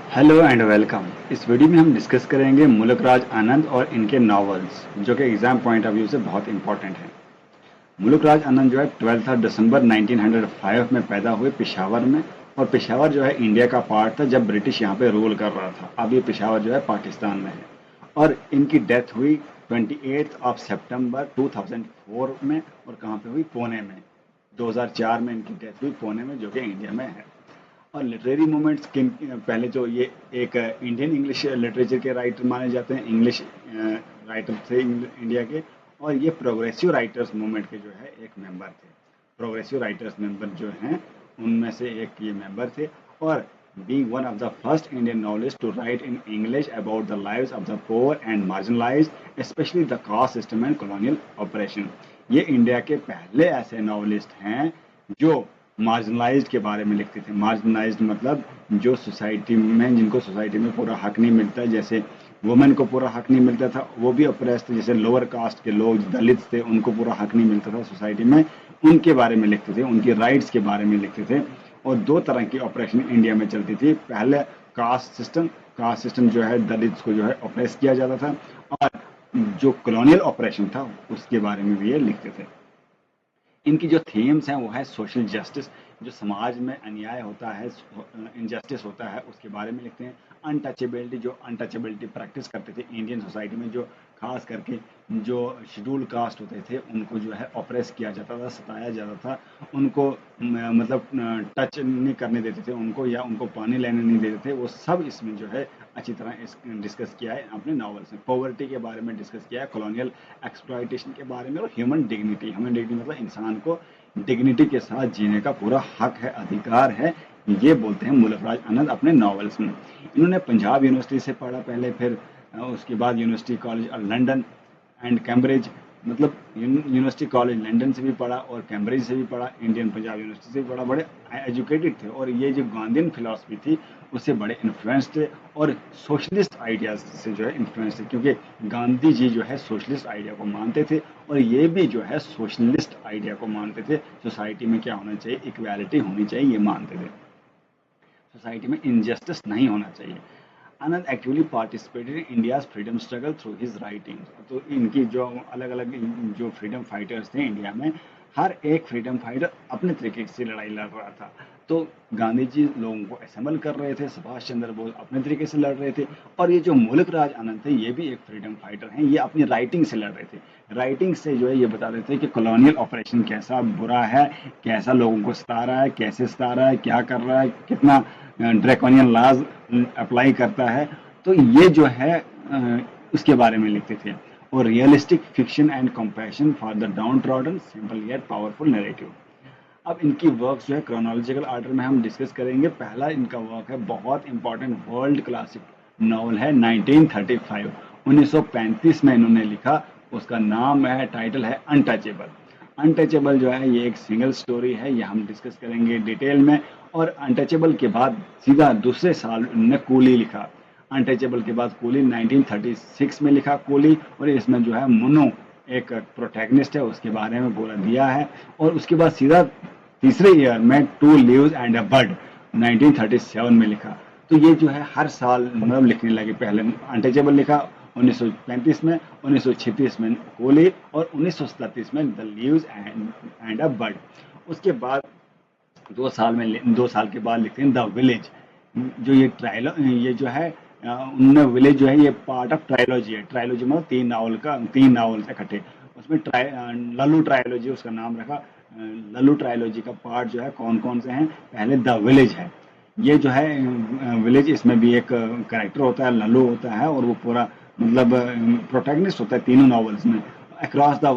Hello and welcome. इस video में हम डिस्कस करेंगे मुल्क राज आनंद और इनके नॉवेल्स जो कि एग्जाम पॉइंट ऑफ व्यू से बहुत इंपॉर्टेंट हैं। मुल्क राज आनंद जो है 12 दिसंबर 1905 में पैदा हुए पेशावर में। और पेशावर जो है इंडिया का पार्ट था जब ब्रिटिश यहाँ पे रूल कर रहा था। अब ये पेशावर जो है पाकिस्तान में है। और इनकी डेथ हुई 28 सितंबर 2004 में। और कहाँ पे हुई? पुणे में। 2004 में इनकी डेथ हुई पुणे में, जो कि इंडिया में है। और लिटरेरी मूवमेंट्स किन पहले जो ये एक इंडियन इंग्लिश लिटरेचर के राइटर माने जाते हैं, इंग्लिश राइटर थे इंडिया के। और ये प्रोग्रेसिव राइटर्स मूवमेंट के जो है एक मेंबर थे। प्रोग्रेसिव राइटर्स मेंबर जो हैं उनमें से एक ये मेंबर थे। और being one of the first Indian novelists to write in English about the lives of the poor and marginalized, especially the caste system and colonial oppression। ये इंडिया के पहले ऐसे नॉवलिस्ट हैं जो मार्जिनलाइज्ड के बारे में लिखते थे। मार्जिनलाइज्ड मतलब जो सोसाइटी में, जिनको सोसाइटी में पूरा हक नहीं मिलता, जैसे वुमेन को पूरा हक नहीं मिलता था, वो भी अप्रेस थे। जैसे लोअर कास्ट के लोग, दलित थे, उनको पूरा हक नहीं मिलता था सोसाइटी में, उनके बारे में लिखते थे, उनकी राइट्स के बारे में लिखते थे। और दो तरह की ऑपरेशन इंडिया में चलती थी। पहले कास्ट सिस्टम जो है दलित को जो है ऑपरेस किया जाता था। और जो कॉलोनियल ऑपरेशन था उसके बारे में भी ये लिखते थे। इनकी जो थीम्स हैं वो है सोशल जस्टिस, जो समाज में अन्याय होता है, इनजस्टिस होता है, उसके बारे में लिखते हैं। अनटचेबिलिटी, जो अनटचेबिलिटी प्रैक्टिस करते थे इंडियन सोसाइटी में, जो खास करके जो शेड्यूल कास्ट होते थे उनको जो है ऑपरेस किया जाता था, सताया जाता था। उनको मतलब टच नहीं करने देते थे उनको, या उनको पानी लेने नहीं देते थे। वो सब इसमें जो है अच्छी तरह डिस्कस किया है अपने नॉवेल्स में। पॉवर्टी के बारे में डिस्कस किया है, कॉलोनियल एक्सप्लॉयटेशन के बारे में, और ह्यूमन डिग्निटी। ह्यूमन डिग्निटी मतलब इंसान को डिग्निटी के साथ जीने का पूरा हक है, अधिकार है। ये बोलते हैं मुल्क राज आनंद अपने नॉवेल्स में। इन्होंने पंजाब यूनिवर्सिटी से पढ़ा पहले, फिर उसके बाद university college London and Cambridge, मतलब यूनिवर्सिटी कॉलेज लंदन से भी पढ़ा और कैम्ब्रिज से भी पढ़ा, इंडियन पंजाब यूनिवर्सिटी से भी पढ़ा। बड़े एजुकेटेड थे और ये जो गांधीन फिलॉसफी थी उससे बड़े इन्फ्लुएंस थे। और सोशलिस्ट आइडियाज से जो है इन्फ्लुएंस थे, क्योंकि गांधी जी जो है सोशलिस्ट आइडिया को मानते थे और ये भी जो है सोशलिस्ट आइडिया को मानते थे। सोसाइटी में क्या होना चाहिए? इक्वालिटी होनी चाहिए, ये मानते थे। सोसाइटी में इनजस्टिस नहीं होना चाहिए। Anand actively participated in India's freedom struggle through his writings. तो इनकी जो अलग अलग जो फ्रीडम फाइटर्स थे इंडिया में, हर एक फ्रीडम फाइटर अपने तरीके से लड़ाई लड़ रहा था। तो गांधी जी लोगों को असेंबल कर रहे थे, सुभाष चंद्र बोस अपने तरीके से लड़ रहे थे। और ये जो मुल्क राज आनंद थे ये भी एक फ्रीडम फाइटर हैं। ये अपनी राइटिंग से लड़ रहे थे। राइटिंग से जो है ये बता रहे थे कि कॉलोनियल ऑपरेशन कैसा बुरा है, कैसा लोगों को सता रहा है, कैसे सता रहा है, क्या कर रहा है, कितना ड्रैकोनियन लॉज अप्लाई करता है। तो ये जो है उसके बारे में लिखते थे। और realistic fiction and compassion for the down trodden, simple yet powerful narrative. अब इनकी वर्क्स जो है क्रोनोलॉजिकल ऑर्डर में हम डिस्कस करेंगे। पहला इनका वर्क है बहुत इंपॉर्टेंट वर्ल्ड क्लासिक नॉवल है 1935, 1935 में इन्होंने लिखा। उसका नाम है, टाइटल है अनटचेबल। अनटचेबल जो है ये एक सिंगल स्टोरी है, ये हम डिस्कस करेंगे डिटेल में। और अनटचेबल के बाद सीधा दूसरे साल उन्होंने कूली लिखा। अनटचेबल के बाद कूली 1936 में लिखा कूली। और इसमें जो है मुन्नो एक प्रोटैगनिस्ट है, उसके बारे में पूरा दिया है। और उसके बाद सीधा तीसरे ईयर में two leaves and a bud 1937 में लिखा। तो ये जो है हर साल मतलब लिखने लगे। पहले अनटचेबल लिखा 1935 में, 1936 में कोली, और 1937 में the leaves and a bird. उसके बाद 2 साल के बाद लिखते हैं द विलेज। जो ये जो है उनमें विलेज जो है ये पार्ट ऑफ ट्रायोलॉजी है। ट्रायोलॉजी मतलब तीन नावल इकट्ठे। उसमें लल्लू ट्रायोलॉजी उसका नाम रखा। लल्लू ट्रायोलॉजी का पार्ट जो है कौन कौन से हैं? पहले द विलेज है। ये जो है विलेज, इसमें भी एक कैरेक्टर होता है, लल्लू होता है, और वो पूरा मतलब प्रोटैगनिस्ट होता है तीनों नॉवेल्स में। अक्रॉस द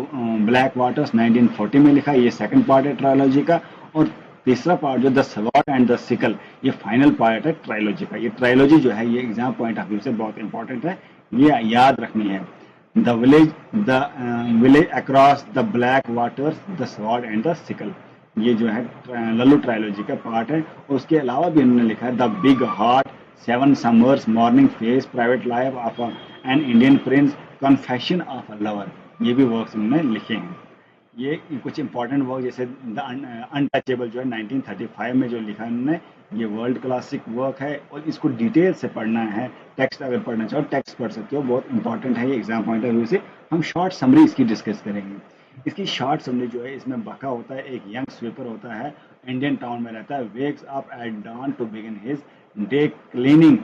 ब्लैक वाटर्स 1940 में लिखा, ये सेकंड पार्ट है ट्रायोलॉजी का। और तीसरा पार्ट जो the sword and the sickle, ये फाइनल पार्ट है ट्रायोलॉजी का। ये ट्रायोलॉजी जो है ये एग्जाम पॉइंट ऑफ व्यू से बहुत इंपॉर्टेंट है, ये याद रखनी है। The village across the black waters, the sword and the sickle, ये जो है लल्लू ट्रायोलॉजी का पार्ट है। उसके अलावा भी उन्होंने लिखा है the big heart, seven summers, morning face, private life of an Indian Prince, confession of a lover. ये भी वर्क्स उन्होंने लिखे हैं। ये कुछ इंपॉर्टेंट वर्क जैसे द अनटचेबल जो है 1935 में जो लिखा है उन्होंने, ये वर्ल्ड क्लासिक वर्क है और इसको डिटेल से पढ़ना है। टेक्स्ट अगर पढ़ना चाहो टेक्स्ट पढ़ सकते हो, बहुत इंपॉर्टेंट है ये एग्जाम पॉइंट ऑफ व्यू से। हम शॉर्ट समरी इसकी डिस्कस करेंगे। इसकी शॉर्ट समरी जो है, इसमें बका होता है, एक यंग स्वीपर होता है, इंडियन टाउन में रहता है, wakes up at dawn to begin his day cleaning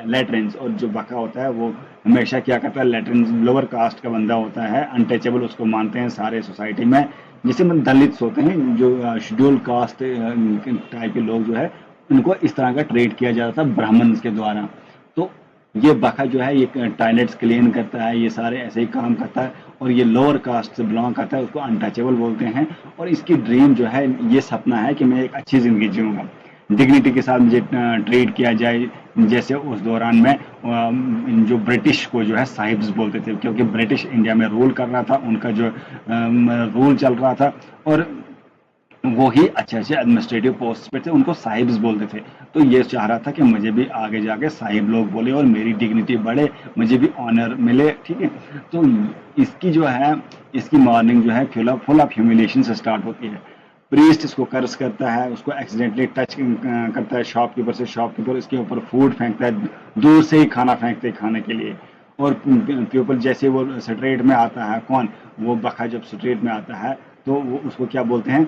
latrines. और जो बका होता है वो हमेशा क्या करता है, लेटरिन्स, लोअर कास्ट का बंदा होता है, अनटचेबल उसको मानते हैं सारे सोसाइटी में। जिसे मतलब दलित्स होते हैं, जो शेड्यूल कास्ट टाइप के लोग जो है, उनको इस तरह का ट्रीट किया जाता था ब्राह्मण्स के द्वारा। तो ये बका जो है ये टॉयलेट्स क्लीन करता है, ये सारे ऐसे ही काम करता है, और ये लोअर कास्ट से बिलोंग करता है, उसको अनटचेबल बोलते हैं। और इसकी ड्रीम जो है, ये सपना है कि मैं एक अच्छी ज़िंदगी जीऊँगा, डिग्निटी के साथ मुझे ट्रीट किया जाए। जैसे उस दौरान में जो ब्रिटिश को जो है साहिब्स बोलते थे, क्योंकि ब्रिटिश इंडिया में रूल कर रहा था, उनका जो रूल चल रहा था, और वो ही अच्छे अच्छे एडमिनिस्ट्रेटिव पोस्ट पे थे, उनको साहिब्स बोलते थे। तो ये चाह रहा था कि मुझे भी आगे जाके साहिब लोग बोले और मेरी डिग्निटी बढ़े, मुझे भी ऑनर मिले, ठीक है। तो इसकी जो है, इसकी मॉर्निंग जो है फुल ऑफ ह्यूमिलेशन से स्टार्ट होती है। प्रीस्ट इसको कर्स करता है, उसको एक्सीडेंटली टच करता है शॉपकीपर से, शॉपकीपर इसके ऊपर फूड फेंकता है, दूर से ही खाना फेंकते हैं खाने के लिए। और पीपल जैसे वो स्ट्रीट में आता है, कौन, वो बखा जब स्ट्रीट में आता है तो वो उसको क्या बोलते हैं,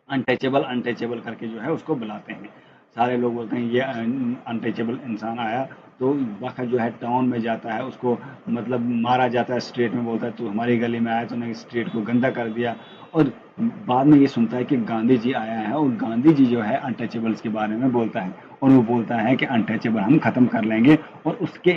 अनटचेबल, अनटचेबल करके जो है उसको बुलाते हैं। सारे लोग बोलते हैं ये अनटचेबल इंसान आया। तो बखा जो है टाउन में जाता है, उसको मतलब मारा जाता है, स्ट्रीट में बोलता है तू हमारी गली में आया, तूने स्ट्रीट को गंदा कर दिया। और बाद में ये सुनता है कि गांधी जी आया है, और गांधी जी जो है अनटचेबल्स के बारे में बोलता है, और वो बोलता है कि अनटचेबल हम खत्म कर लेंगे। और उसके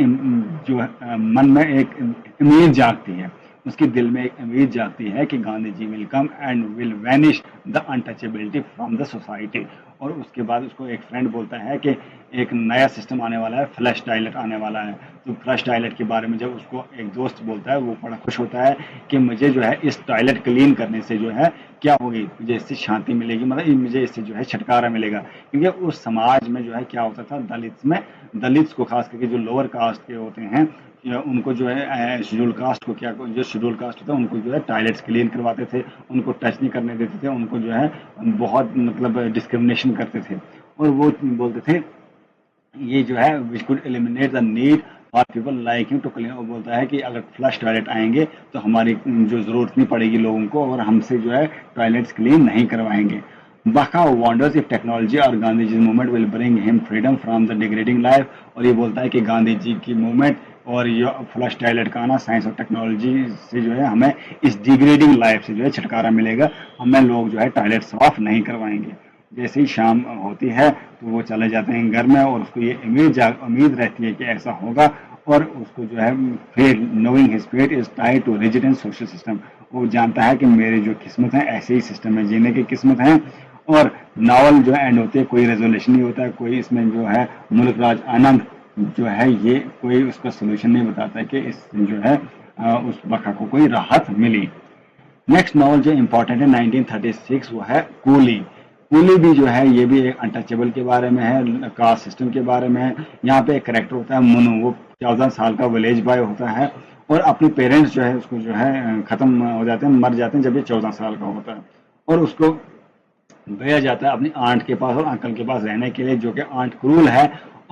जो है मन में एक उम्मीद जागती है, उसके दिल में एक उम्मीद जागती है कि Gandhi ji will come and will vanish the untouchability from the society. और उसके बाद उसको एक फ्रेंड बोलता है कि एक नया सिस्टम आने वाला है, फ्लश टॉयलेट आने वाला है। तो फ्लश टॉयलेट के बारे में जब उसको एक दोस्त बोलता है, वो बड़ा खुश होता है कि मुझे जो है इस टॉयलेट क्लीन करने से जो है क्या होगी, मुझे इससे शांति मिलेगी, मतलब मुझे इससे जो है छुटकारा मिलेगा। क्योंकि उस समाज में जो है क्या होता था, दलित्स में, दलित्स को खास करके जो लोअर कास्ट के होते हैं, उनको जो है शेड्यूल कास्ट को क्या, जो शेड्यूल कास्ट होता है उनको जो है टॉयलेट्स क्लीन करवाते थे, उनको टच नहीं करने देते थे, उनको जो है बहुत मतलब डिस्क्रिमिनेशन करते थे। और वो बोलते थे ये जो है which could eliminate the need for people like you to clean. वो बोलता है कि अगर फ्लश टॉयलेट आएंगे तो हमारी जो ज़रूरत नहीं पड़ेगी लोगों को, और हमसे जो है टॉयलेट्स क्लीन नहीं करवाएंगे। Baka wonders if technology और Gandhi ji movement will bring him freedom from the degrading life. और ये बोलता है कि गांधी जी की मूवमेंट और ये फ्लश टॉयलेट का आना, साइंस और टेक्नोलॉजी से जो है हमें इस डिग्रेडिंग लाइफ से जो है छुटकारा मिलेगा, हमें लोग जो है टॉयलेट साफ नहीं करवाएंगे। जैसे ही शाम होती है तो वो चले जाते हैं घर में, और उसको ये उम्मीद रहती है कि ऐसा होगा। और उसको जो है fate, knowing his fate is tied to rigid and social system. वो जानता है कि मेरी जो किस्मत है ऐसे ही सिस्टम में जीने की किस्मत है। और नावल जो एंड होते हैं, कोई रेजोल्यूशन नहीं होता है, कोई इसमें जो है मुल्क राज आनंद जो है ये कोई उसका सोल्यूशन नहीं बताता है कि इस जो है उस बका को कोई राहत मिली। नेक्स्ट नॉवल जो इम्पोर्टेंट है 1936, वो है कूली। कूली भी जो है ये भी एक अनटचेबल के बारे में है, कास्ट सिस्टम के बारे में है। यहाँ पे एक करेक्टर होता है मनु, वो 14 साल का विलेज बॉय होता है, और अपने पेरेंट्स जो है उसको जो है खत्म हो जाते हैं, मर जाते हैं जब ये 14 साल का होता है। और उसको भेजा जाता है अपनी आंट के पास और अंकल के पास रहने के लिए, जो कि आंट क्रूल है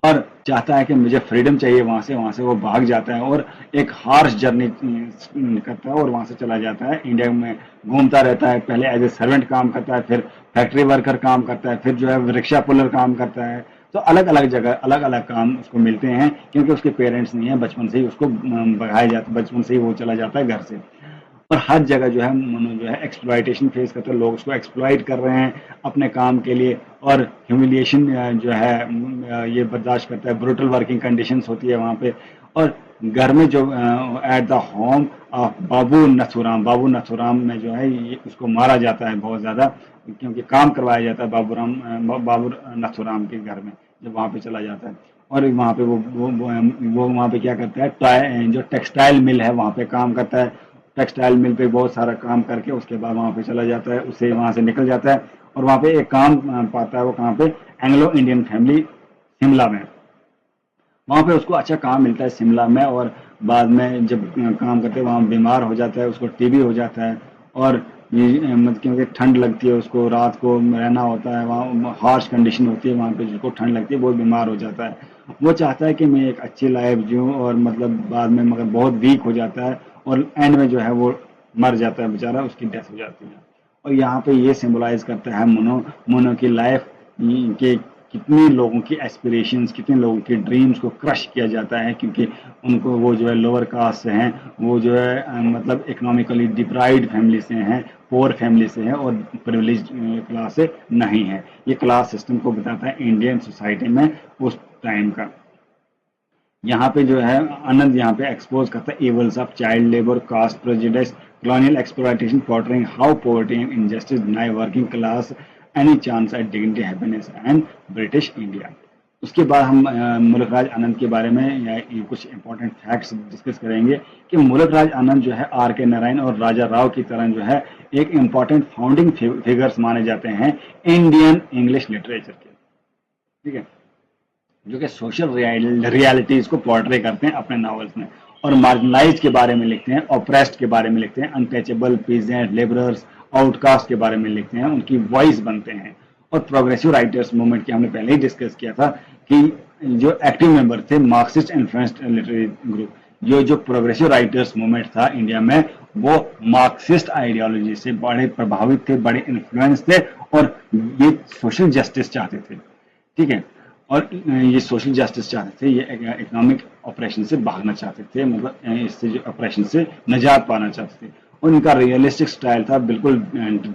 और चाहता है कि मुझे फ्रीडम चाहिए। वहां से वो भाग जाता है और एक हार्श जर्नी करता है, और वहां से चला जाता है, इंडिया में घूमता रहता है। पहले एज ए सर्वेंट काम करता है, फिर फैक्ट्री वर्कर काम करता है, फिर जो है रिक्शा पुलर काम करता है। तो अलग अलग जगह अलग अलग काम उसको मिलते हैं, क्योंकि उसके पेरेंट्स नहीं है, बचपन से ही उसको भगाया जाता, बचपन से ही वो चला जाता है घर से। और हर जगह जो है मनु जो है एक्सप्लॉइटेशन फेस करते हैं, लोग उसको एक्सप्लॉइट कर रहे हैं अपने काम के लिए, और ह्यूमिलिएशन जो है ये बर्दाश्त करता है, ब्रूटल वर्किंग कंडीशंस होती है वहाँ पे। और घर में जो एट द होम ऑफ बाबू नथुराम में जो है ये उसको मारा जाता है बहुत ज़्यादा, क्योंकि काम करवाया जाता है बाबू नथुराम के घर में जब वहाँ पे चला जाता है। और वहाँ पे वो वहाँ पे क्या करता है, जो टेक्सटाइल मिल है वहाँ पे काम करता है। टेक्सटाइल मिल पे बहुत सारा काम करके उसके बाद वहाँ पे चला जाता है, उससे वहाँ से निकल जाता है, और वहाँ पे एक काम पाता है। वो कहाँ पे, एंग्लो इंडियन फैमिली शिमला में, वहाँ पे उसको अच्छा काम मिलता है शिमला में। और बाद में जब काम करते हैं वहाँ बीमार हो जाता है, उसको टीबी हो जाता है, और ये मतलब क्योंकि ठंड लगती है उसको, रात को रहना होता है वहाँ, हार्श कंडीशन होती है वहाँ पे, जिसको ठंड लगती है बहुत बीमार हो जाता है। वो चाहता है कि मैं एक अच्छी लाइफ जीऊँ, और मतलब बाद में मगर बहुत वीक हो जाता है और एंड में जो है वो मर जाता है बेचारा, उसकी डेथ हो जाती है। और यहाँ पे ये सिंबलाइज करता है मोनो मोनो की लाइफ के कितने लोगों की एस्पिरेशंस, कितने लोगों के ड्रीम्स को क्रश किया जाता है, क्योंकि उनको वो जो है लोअर कास्ट से हैं, वो जो है मतलब इकोनॉमिकली डिप्राइव्ड फैमिली से हैं, पोअर फैमिली से हैं, और प्रिविलेज क्लास से नहीं है। ये क्लास सिस्टम को बताता है इंडियन सोसाइटी में उस टाइम का। यहाँ पे जो है आनंद यहाँ पे एक्सपोज करता है evils of child labour, caste prejudice, colonial exploitation, portraying how poverty and injustice deny working class any chance at dignity, happiness and British India। उसके बाद हम मुल्कराज आनंद के बारे में या कुछ इंपॉर्टेंट फैक्ट्स डिस्कस करेंगे कि मुल्कराज आनंद जो है आर के नारायण और राजा राव की तरह जो है एक इम्पॉर्टेंट फाउंडिंग फिगर्स माने जाते हैं इंडियन इंग्लिश लिटरेचर के। ठीक है, जो कि सोशल रियलिटीज को पोर्ट्रे करते हैं अपने नॉवेल्स में, और मार्जिनलाइज के बारे में लिखते हैं, ऑप्रेस्ड के बारे में लिखते हैं, अनटचेबल, पीजेंट, लेबरर्स, आउटकास्ट के बारे में लिखते हैं, उनकी वॉइस बनते हैं। और प्रोग्रेसिव राइटर्स मूवमेंट की हमने पहले ही डिस्कस किया था कि जो एक्टिव मेंबर थे मार्क्सिस्ट इन्फ्लुएंस्ड लिटरेरी ग्रुप, जो प्रोग्रेसिव राइटर्स मूवमेंट था इंडिया में, वो मार्क्सिस्ट आइडियोलॉजी से बड़े प्रभावित थे, बड़े इन्फ्लुएंस थे, और ये सोशल जस्टिस चाहते थे। ठीक है, और ये सोशल जस्टिस चाहते थे, ये इकोनॉमिक ऑपरेशन से भागना चाहते थे, मतलब इससे जो ऑपरेशन से निजात पाना चाहते थे। और इनका रियलिस्टिक स्टाइल था, बिल्कुल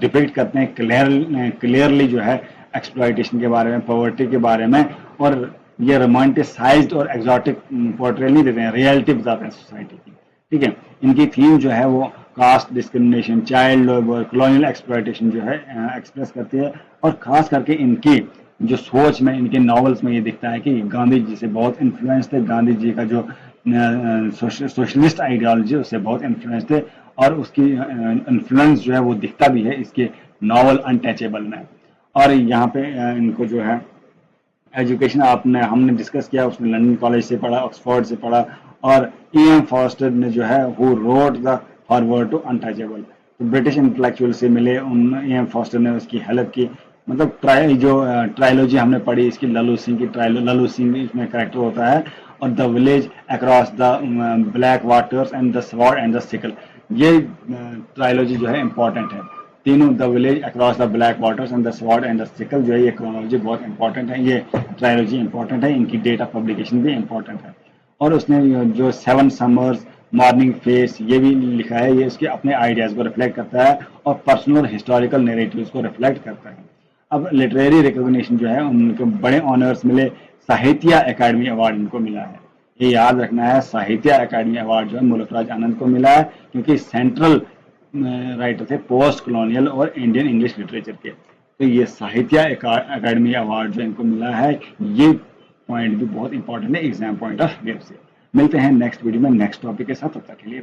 डिपिक्ट करते हैं क्लियरली जो है एक्सप्लॉयटेशन के बारे में, पॉवर्टी के बारे में, और ये रोमांटिसाइज्ड और एक्सोटिक पोर्ट्रेल नहीं देते हैं, रियलिटी बताते हैं सोसाइटी की। ठीक है, इनकी थीम जो है वो caste discrimination, child labour, colonial exploitation जो है एक्सप्रेस करती है। और खास करके इनकी जो सोच में, इनके नॉवेल्स में ये दिखता है कि गांधी जी से बहुत इन्फ्लुएंस थे, गांधी जी का जो सोशलिस्ट आइडियोलॉजी उससे बहुत इन्फ्लुएंस थे, और उसकी इन्फ्लुएंस जो है वो दिखता भी है इसके नॉवल अनटचेबल में। और यहाँ पे इनको जो है एजुकेशन हमने डिस्कस किया, उसने लंदन कॉलेज से पढ़ा, ऑक्सफोर्ड से पढ़ा, और E.M. फॉस्टर ने जो है who wrote the foreword to Untouchable, तो ब्रिटिश इंटेलेक्चुअल से मिले, उन E.M. फॉस्टर ने उसकी हेल्प की। मतलब ट्रायलॉजी हमने पढ़ी इसकी, लल्लू सिंह की लल्लू सिंह इसमें कैरेक्टर होता है, और the village across the black waters and the sword and the sickle, ये ट्रायलॉजी जो है इंपॉर्टेंट है। तीनों, the village across the black waters and the sword and the sickle, जो है ये क्रोनोलॉजी बहुत इंपॉर्टेंट है, ये ट्रायलॉजी इंपॉर्टेंट है, इनकी डेट ऑफ पब्लिकेशन भी इंपॉर्टेंट है। और उसने जो सेवन समर्स, मॉर्निंग फेस, ये भी लिखा है, ये उसके अपने आइडियाज को रिफ्लेक्ट करता है और पर्सनल हिस्टोरिकल नैरेटिव्स को रिफ्लेक्ट करता है। अब लिटरेरी रिकॉग्निशन जो है, उनको बड़े ऑनर्स मिले, साहित्य अकादमी अवार्ड इनको मिला है। ये याद रखना है, साहित्य अकादमी अवार्ड जो है मुल्कराज आनंद को मिला है, क्योंकि सेंट्रल राइटर थे पोस्ट कॉलोनियल और इंडियन इंग्लिश लिटरेचर के। तो ये साहित्य अकादमी अवार्ड जो इनको मिला है, ये पॉइंट भी बहुत इंपॉर्टेंट है एग्जाम पॉइंट ऑफ व्यू से। मिलते हैं नेक्स्ट वीडियो में नेक्स्ट टॉपिक के साथ, तब तक के लिए